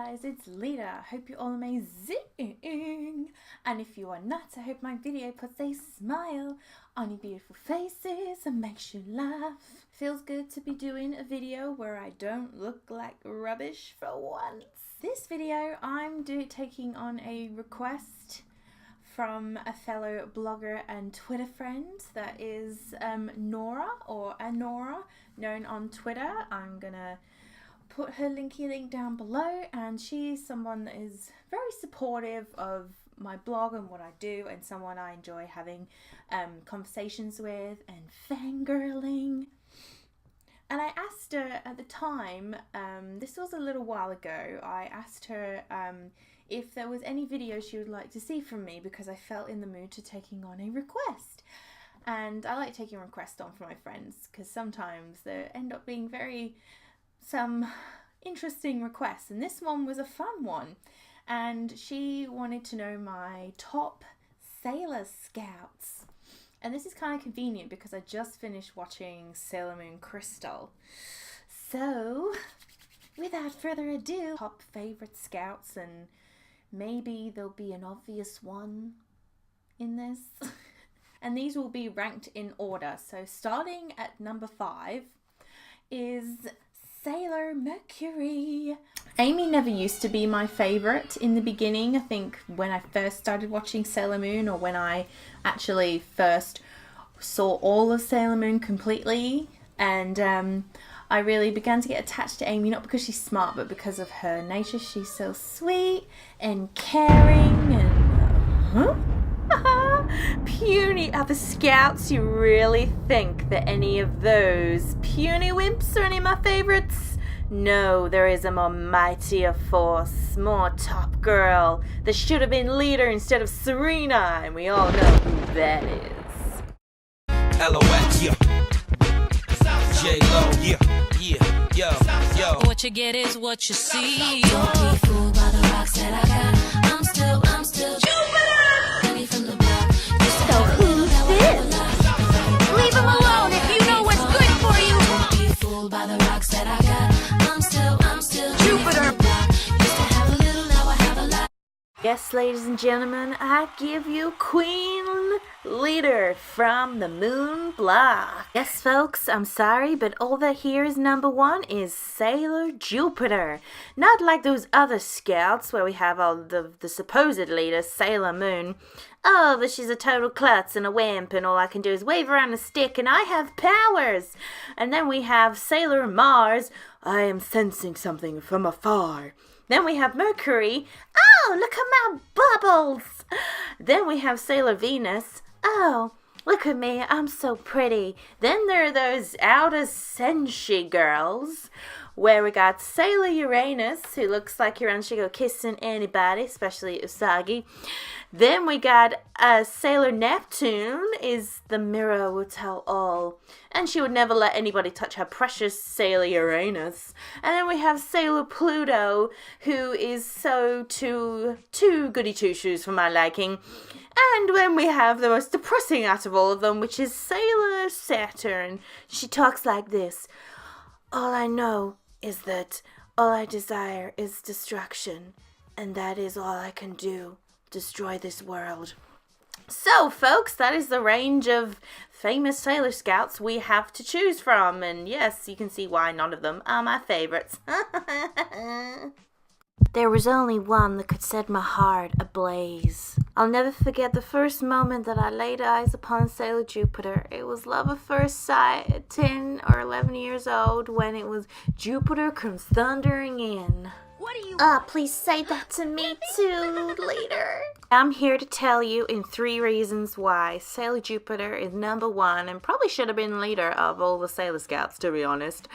guys, it's Lita. Hope you're all amazing. And if you are not, I hope my video puts a smile on your beautiful faces and makes you laugh. Feels good to be doing a video where I don't look like rubbish for once. This video I'm taking on a request from a fellow blogger and Twitter friend that is Nora, or Anora, known on Twitter. I'm gonna put her linky link down below, and she's someone that is very supportive of my blog and what I do, and someone I enjoy having conversations with and fangirling. And I asked her at the time, this was a little while ago, I asked her if there was any video she would like to see from me, because I felt in the mood to taking on a request. And I like taking requests on from my friends, because sometimes they end up being some interesting requests, and this one was a fun one. And she wanted to know my top Sailor Scouts. And this is kind of convenient because I just finished watching Sailor Moon Crystal. So, without further ado, top favorite scouts, and maybe there'll be an obvious one in this. And these will be ranked in order. So starting at number 5 is Sailor Mercury. Amy never used to be my favourite in the beginning. I think when I first started watching Sailor Moon, or when I actually first saw all of Sailor Moon completely, and I really began to get attached to Amy, not because she's smart, but because of her nature. She's so sweet and caring and puny. Are the scouts, you really think that any of those puny wimps are any of my favorites? No, there is a more mightier force, more top girl that should have been leader instead of Serena, and we all know who that is. LOX, yeah. J-Lo, yo. What you get is what you see. Don't be fooled by the rocks that I got. I'm still Jupiter! Ready from the back. So who's this? Leave him alone if you know what's good for you. Don't be fooled by the rocks that I got. I'm still Jupiter. Used to have a little, now I have a lot. Yes, ladies and gentlemen, I give you Queen Leader from the Moon Block. Yes, folks, I'm sorry, but all that here is number 1 is Sailor Jupiter. Not like those other scouts where we have all the supposed leader, Sailor Moon. Oh, but she's a total klutz and a wimp, and all I can do is wave around a stick, and I have powers. And then we have Sailor Mars. I am sensing something from afar. Then we have Mercury. Oh, look at my bubbles. Then we have Sailor Venus. Oh, look at me, I'm so pretty. Then there are those outer senshi girls, where we got Sailor Uranus, who looks like Uranus should go kissing anybody, especially Usagi. Then we got Sailor Neptune, is the mirror will tell all, and she would never let anybody touch her precious Sailor Uranus. And then we have Sailor Pluto, who is so too goody two-shoes for my liking. And then we have the most depressing out of all of them, which is Sailor Saturn. She talks like this. All I know is that all I desire is destruction, and that is all I can do. Destroy this world. So, folks, that is the range of famous Sailor Scouts we have to choose from, and yes, you can see why none of them are my favorites. There was only one that could set my heart ablaze. I'll never forget the first moment that I laid eyes upon Sailor Jupiter. It was love at first sight at 10 or 11 years old, when it was Jupiter comes thundering in. What do you Please say that to me too later. I'm here to tell you in 3 reasons why Sailor Jupiter is number 1, and probably should have been leader of all the Sailor Scouts, to be honest.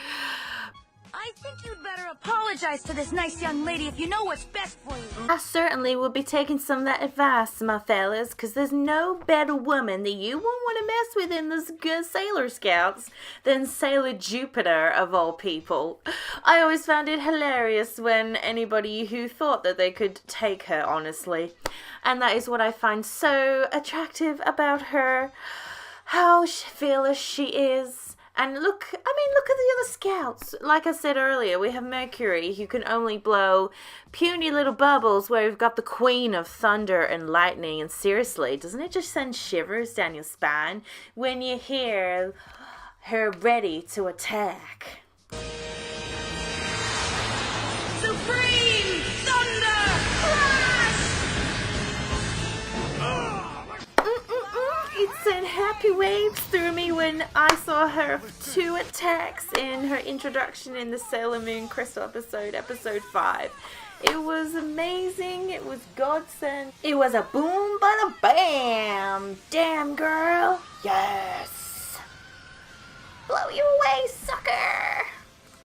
I think you'd better apologize to this nice young lady if you know what's best for you. I certainly will be taking some of that advice, my fellas, because there's no better woman that you won't want to mess with in the good Sailor Scouts than Sailor Jupiter, of all people. I always found it hilarious when anybody who thought that they could take her, honestly. And that is what I find so attractive about her. How fearless she is, And look at the other scouts. Like I said earlier, we have Mercury, who can only blow puny little bubbles, where we've got the Queen of Thunder and Lightning. And seriously, doesn't it just send shivers down your spine when you hear her ready to attack? Supreme Thunder Crash! It sent happy waves through me when I saw her 2 attacks in her introduction in the Sailor Moon Crystal episode 5. It was amazing. It was godsend. It was a boom, bada bam. Damn, girl. Yes. Blow you away, sucker.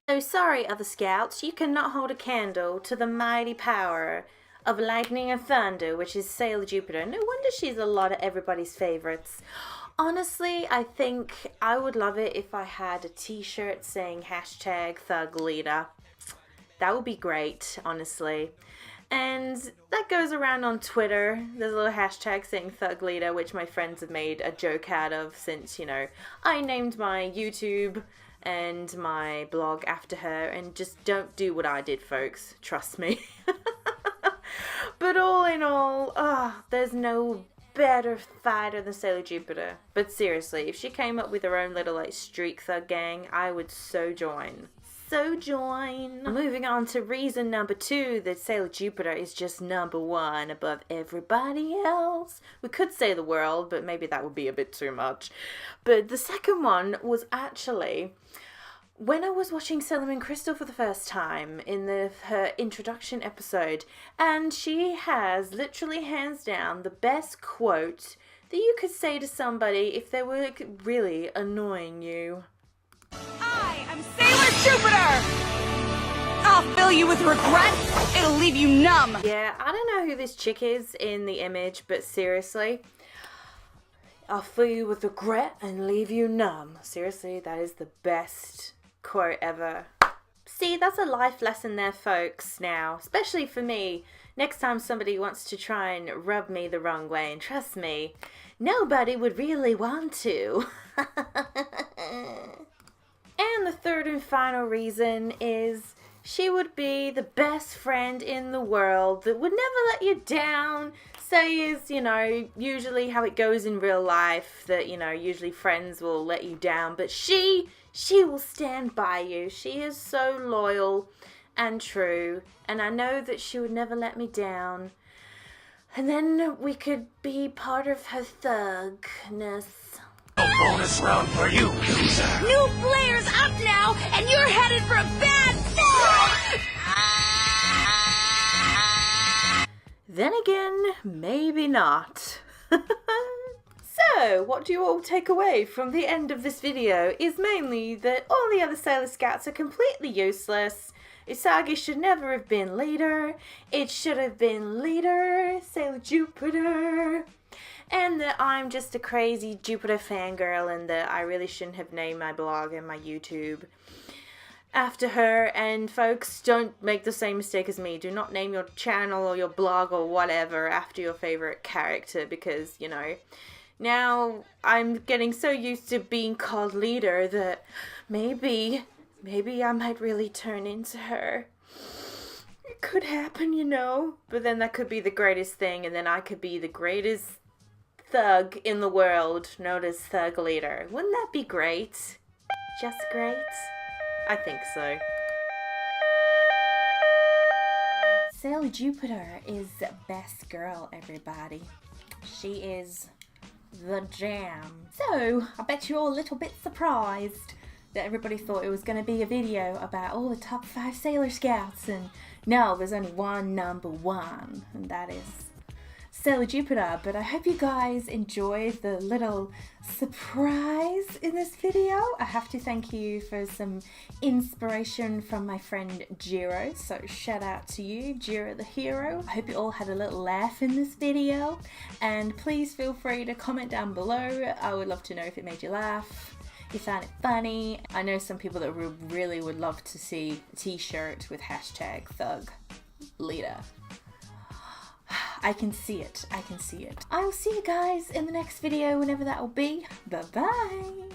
So sorry, other scouts, you cannot hold a candle to the mighty power of lightning and thunder, which is Sailor Jupiter. No wonder she's a lot of everybody's favorites. Honestly, I think I would love it if I had a t-shirt saying #ThugLeader. That would be great, honestly. And that goes around on Twitter. There's a little hashtag saying #ThugLeader, which my friends have made a joke out of since, you know, I named my YouTube and my blog after her. And just don't do what I did, folks. Trust me. But all in all, there's no better fighter than Sailor Jupiter. But seriously, if she came up with her own little like streak thug gang, I would so join. Moving on to reason number 2 that Sailor Jupiter is just number 1 above everybody else. We could say the world, but maybe that would be a bit too much. But the second one was actually when I was watching Sailor Moon Crystal for the first time in her introduction episode, and she has literally hands down the best quote that you could say to somebody if they were really annoying you. I am Sailor Jupiter! I'll fill you with regret. It'll leave you numb. Yeah, I don't know who this chick is in the image, but seriously, I'll fill you with regret and leave you numb. Seriously, that is the best quote ever. See, that's a life lesson there, folks, now. Especially for me. Next time somebody wants to try and rub me the wrong way, and trust me, nobody would really want to. And the third and final reason is she would be the best friend in the world that would never let you down. Say is, you know, usually how it goes in real life, that, you know, usually friends will let you down, but she will stand by you. She is so loyal and true, and I know that she would never let me down. And then we could be part of her thugness. Bonus round for you, loser. New player's up now, and you're headed for a bad fall! Then again, maybe not. So, what do you all take away from the end of this video is mainly that all the other Sailor Scouts are completely useless. Usagi should never have been leader. It should have been leader, Sailor Jupiter. And that I'm just a crazy Jupiter fangirl, and that I really shouldn't have named my blog and my YouTube after her. And folks, don't make the same mistake as me. Do not name your channel or your blog or whatever after your favorite character, because, you know, now I'm getting so used to being called leader that maybe I might really turn into her. It could happen, you know. But then that could be the greatest thing, and then I could be the greatest thug in the world, known as #ThugLeader. Wouldn't that be great? Just great? I think so. Sailor Jupiter is best girl, everybody. She is the jam. So, I bet you're all a little bit surprised that everybody thought it was going to be a video about all the top 5 Sailor Scouts, and no, there's only one number 1, and that is Sailor Jupiter. But I hope you guys enjoyed the little surprise in this video. I have to thank you for some inspiration from my friend Jiro, so shout out to you, Jiro the hero. I hope you all had a little laugh in this video, and please feel free to comment down below. I would love to know if it made you laugh, you found it funny. I know some people that really would love to see a t-shirt with #ThugLeader. I can see it. I can see it. I will see you guys in the next video, whenever that will be. Bye-bye.